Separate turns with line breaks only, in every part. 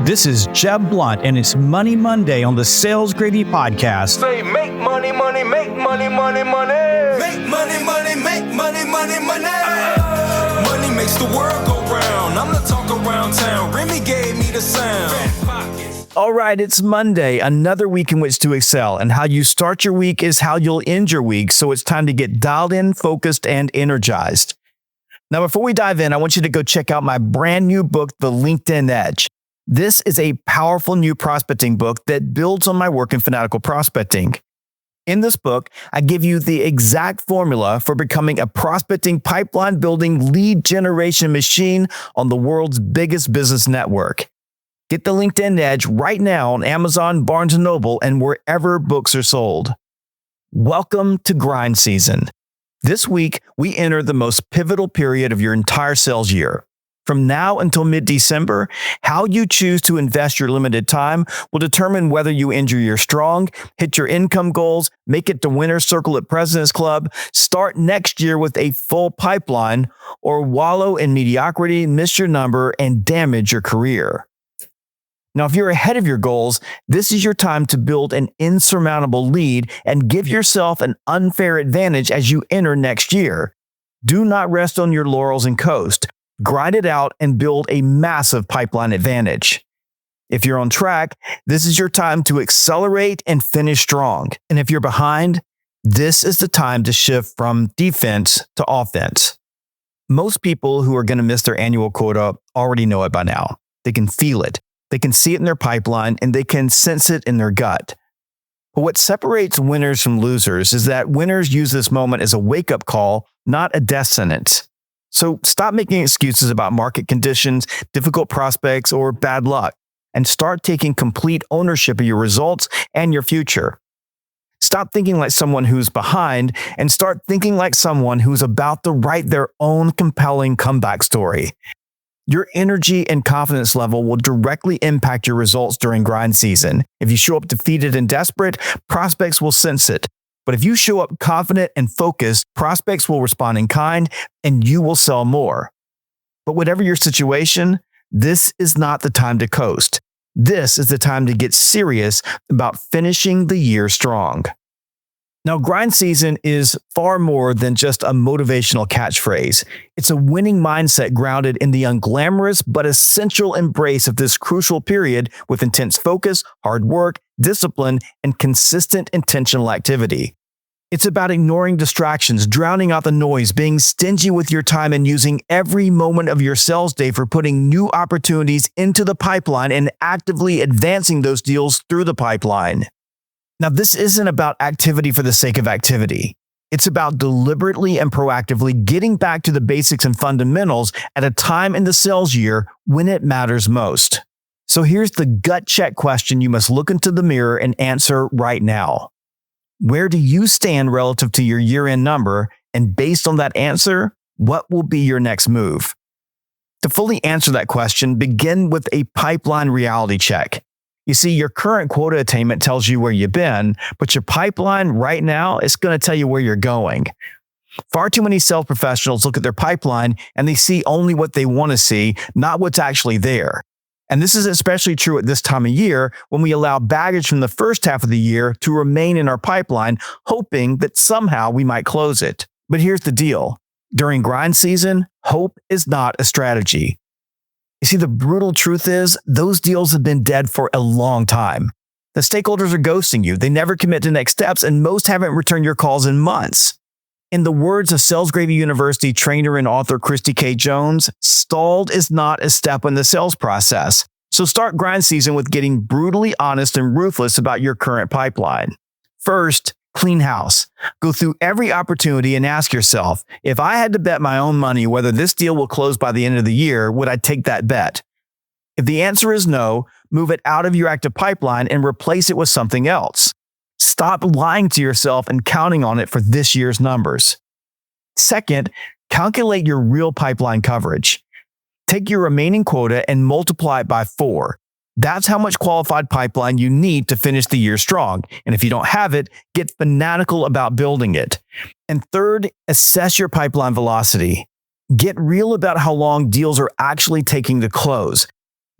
This is Jeb Blunt, and it's Money Monday on the Sales Gravy Podcast.
Say make money, money, make money, money, money. Make money, money, make money, money, money. Money makes the world go round. I'm the talk around town. Remy gave me the sound.
All right, it's Monday, another week in which to excel. And how you start your week is how you'll end your week. So it's time to get dialed in, focused, and energized. Now, before we dive in, I want you to go check out my brand new book, The LinkedIn Edge. This is a powerful new prospecting book that builds on my work in fanatical prospecting. In this book, I give you the exact formula for becoming a prospecting pipeline building lead generation machine on the world's biggest business network. Get the LinkedIn Edge right now on Amazon, Barnes & Noble, and wherever books are sold. Welcome to grind season. This week, we enter the most pivotal period of your entire sales year. From now until mid-December, how you choose to invest your limited time will determine whether you end your year strong, hit your income goals, make it to winner's circle at President's Club, start next year with a full pipeline, or wallow in mediocrity, miss your number, and damage your career. Now, if you're ahead of your goals, this is your time to build an insurmountable lead and give yourself an unfair advantage as you enter next year. Do not rest on your laurels and coast. Grind it out and build a massive pipeline advantage. If you're on track, this is your time to accelerate and finish strong. And if you're behind, this is the time to shift from defense to offense. Most people who are going to miss their annual quota already know it by now. They can feel it. They can see it in their pipeline, and they can sense it in their gut. But what separates winners from losers is that winners use this moment as a wake-up call, not a death sentence. So stop making excuses about market conditions, difficult prospects, or bad luck, and start taking complete ownership of your results and your future. Stop thinking like someone who's behind and start thinking like someone who's about to write their own compelling comeback story. Your energy and confidence level will directly impact your results during grind season. If you show up defeated and desperate, prospects will sense it. But if you show up confident and focused, prospects will respond in kind and you will sell more. But whatever your situation, this is not the time to coast. This is the time to get serious about finishing the year strong. Now, grind season is far more than just a motivational catchphrase. It's a winning mindset grounded in the unglamorous but essential embrace of this crucial period with intense focus, hard work, discipline, and consistent intentional activity. It's about ignoring distractions, drowning out the noise, being stingy with your time, and using every moment of your sales day for putting new opportunities into the pipeline and actively advancing those deals through the pipeline. Now, this isn't about activity for the sake of activity. It's about deliberately and proactively getting back to the basics and fundamentals at a time in the sales year when it matters most. So here's the gut check question you must look into the mirror and answer right now. Where do you stand relative to your year-end number? And based on that answer, what will be your next move? To fully answer that question, begin with a pipeline reality check. You see, your current quota attainment tells you where you've been, but your pipeline right now is going to tell you where you're going. Far too many sales professionals look at their pipeline and they see only what they want to see, not what's actually there. And this is especially true at this time of year when we allow baggage from the first half of the year to remain in our pipeline, hoping that somehow we might close it. But here's the deal. During grind season, hope is not a strategy. You see, the brutal truth is those deals have been dead for a long time. The stakeholders are ghosting you. They never commit to next steps, and most haven't returned your calls in months. In the words of Sales Gravy University trainer and author Christy K. Jones, stalled is not a step in the sales process. So start grind season with getting brutally honest and ruthless about your current pipeline. First, clean house. Go through every opportunity and ask yourself, if I had to bet my own money whether this deal will close by the end of the year, would I take that bet? If the answer is no, move it out of your active pipeline and replace it with something else. Stop lying to yourself and counting on it for this year's numbers. Second, calculate your real pipeline coverage. Take your remaining quota and multiply it by 4. That's how much qualified pipeline you need to finish the year strong. And if you don't have it, get fanatical about building it. And third, assess your pipeline velocity. Get real about how long deals are actually taking to close.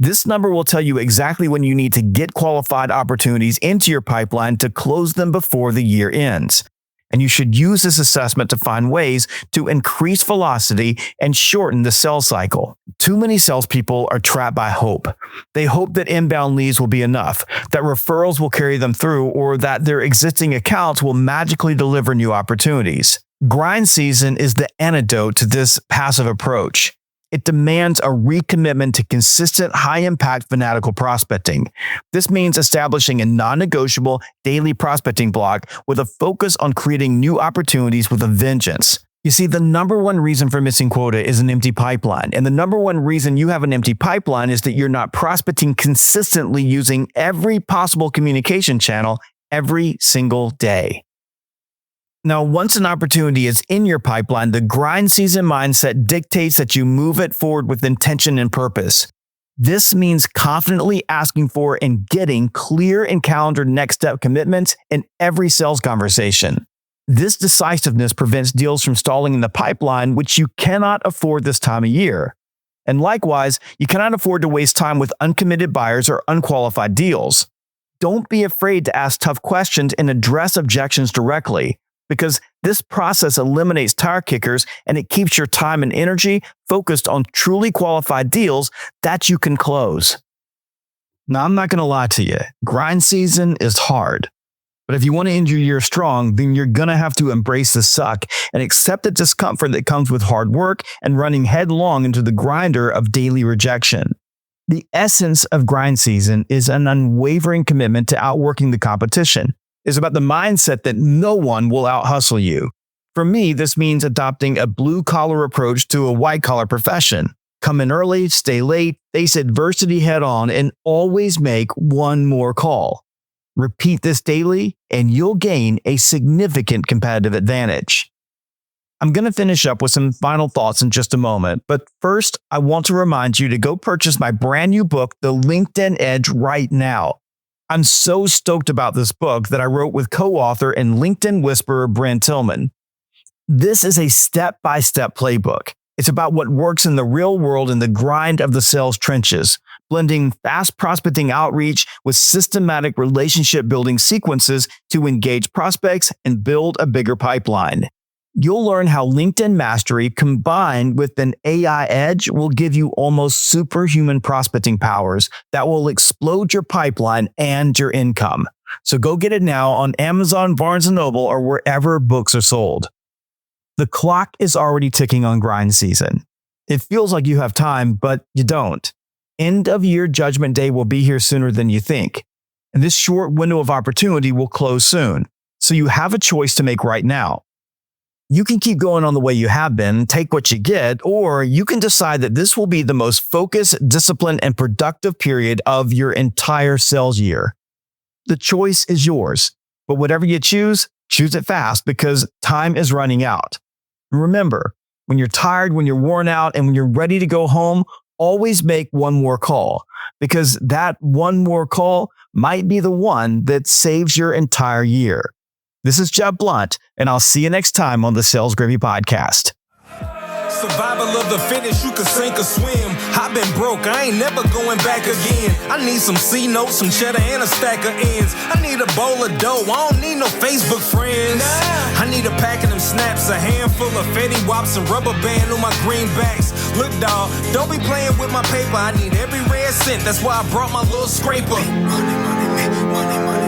This number will tell you exactly when you need to get qualified opportunities into your pipeline to close them before the year ends. And you should use this assessment to find ways to increase velocity and shorten the sales cycle. Too many salespeople are trapped by hope. They hope that inbound leads will be enough, that referrals will carry them through, or that their existing accounts will magically deliver new opportunities. Grind season is the antidote to this passive approach. It demands a recommitment to consistent, high-impact fanatical prospecting. This means establishing a non-negotiable daily prospecting block with a focus on creating new opportunities with a vengeance. You see, the number one reason for missing quota is an empty pipeline. And the number one reason you have an empty pipeline is that you're not prospecting consistently using every possible communication channel every single day. Now, once an opportunity is in your pipeline, the grind season mindset dictates that you move it forward with intention and purpose. This means confidently asking for and getting clear and calendared next step commitments in every sales conversation. This decisiveness prevents deals from stalling in the pipeline, which you cannot afford this time of year. And likewise, you cannot afford to waste time with uncommitted buyers or unqualified deals. Don't be afraid to ask tough questions and address objections directly, because this process eliminates tire kickers and it keeps your time and energy focused on truly qualified deals that you can close. Now, I'm not going to lie to you. Grind season is hard. But if you want to end your year strong, then you're going to have to embrace the suck and accept the discomfort that comes with hard work and running headlong into the grinder of daily rejection. The essence of grind season is an unwavering commitment to outworking the competition. It's about the mindset that no one will out-hustle you. For me, this means adopting a blue-collar approach to a white-collar profession. Come in early, stay late, face adversity head-on, and always make one more call. Repeat this daily, and you'll gain a significant competitive advantage. I'm going to finish up with some final thoughts in just a moment, but first, I want to remind you to go purchase my brand new book, The LinkedIn Edge, right now. I'm so stoked about this book that I wrote with co-author and LinkedIn whisperer Brent Tillman. This is a step-by-step playbook. It's about what works in the real world in the grind of the sales trenches, blending fast prospecting outreach with systematic relationship building sequences to engage prospects and build a bigger pipeline. You'll learn how LinkedIn mastery combined with an AI edge will give you almost superhuman prospecting powers that will explode your pipeline and your income. So go get it now on Amazon, Barnes & Noble, or wherever books are sold. The clock is already ticking on grind season. It feels like you have time, but you don't. End of year judgment day will be here sooner than you think. And this short window of opportunity will close soon. So you have a choice to make right now. You can keep going on the way you have been, take what you get, or you can decide that this will be the most focused, disciplined, and productive period of your entire sales year. The choice is yours, but whatever you choose it fast because time is running out. Remember, when you're tired, when you're worn out, and when you're ready to go home, always make one more call, because that one more call might be the one that saves your entire year. This is Jeff Blunt, and I'll see you next time on the Sales Gravy Podcast.
Survival of the fittest, you can sink or swim. I've been broke, I ain't never going back again. I need some C-notes, some cheddar, and a stack of ends. I need a bowl of dough, I don't need no Facebook friends. I need a pack of them snaps, a handful of Fetty Wops, and rubber band on my greenbacks. Look, dawg, don't be playing with my paper. I need every red cent, that's why I brought my little scraper. Make money, make money, money.